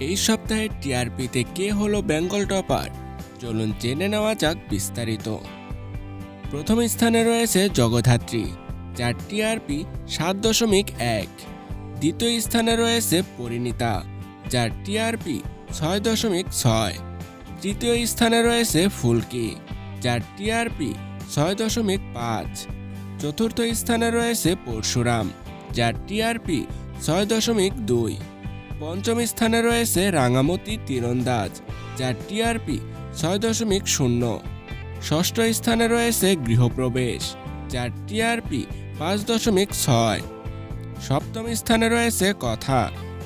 এই সপ্তাহে টিআরপিতে কে হলো বেঙ্গল টপার, চলুন জেনে নেওয়া যাক বিস্তারিত। প্রথম স্থানে রয়েছে জগদ্ধাত্রী, যার টিআরপি 7.1। দ্বিতীয় স্থানে রয়েছে পরিণীতা, যার টিআরপি 6.6। তৃতীয় স্থানে রয়েছে ফুলকি, যার টিআরপি 6.5। চতুর্থ স্থানে রয়েছে পরশুরাম, যার টিআরপি 6.2। পঞ্চম স্থানে রয়েছে রাঙামতি তীরন্দাজ, যার টিআরপি 6.0। ষষ্ঠ স্থানে রয়েছে গৃহপ্রবেশ, যার টিআরপি 5.6। সপ্তম স্থানে রয়েছে কথা,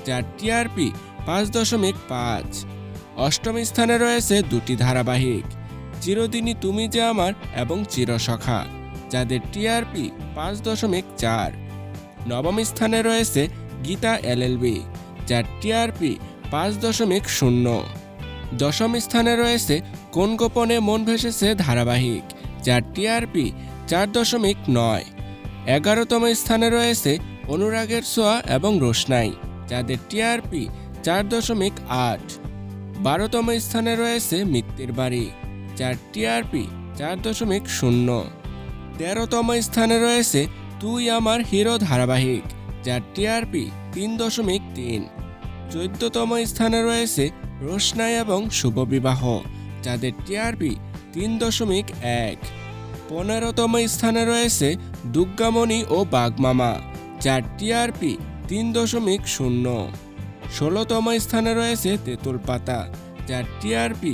যার টিআরপি 5.5। অষ্টম স্থানে রয়েছে দুটি ধারাবাহিক, চিরদিনই তুমি যে আমার এবং চিরসখা, যাদের টিআরপি 5.4। নবম স্থানে রয়েছে গীতা এলএলবি, যার টিআরপি 5.0। দশম স্থানে রয়েছে কোন গোপনে মন ভেসেছে ধারাবাহিক, যার টিআরপি 4.9। 11তম স্থানে রয়েছে অনুরাগের ছোঁয়া এবং রোশনাই, যাদের টিআরপি 4.8। 12তম স্থানে রয়েছে মিত্তির বাড়ি, যার টিআরপি 4.0। 13তম স্থানে রয়েছে তুই আমার হিরো ধারাবাহিক, যার টিআরপি 3.3। 14তম স্থানে রয়েছে রোশনাই এবং শুভবিবাহ, যাদের টিআরপি 3.1। 15তম স্থানে রয়েছে দুর্গামণি ও বাগমামা, যার টিআরপি 3.0। 16তম স্থানে রয়েছে তেঁতুল পাতা, যার টিআরপি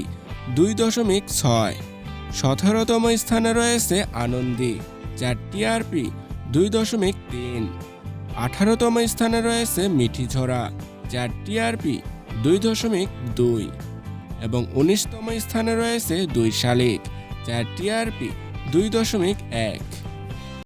2.6। 17তম স্থানে রয়েছে আনন্দী, যার টিআরপি 2.3। 18তম স্থানে রয়েছে মিঠি ঝরা, যার টিআরপি 2.2। এবং 19তম স্থানে রয়েছে দুই শালিক, যার টিআরপি 2.1।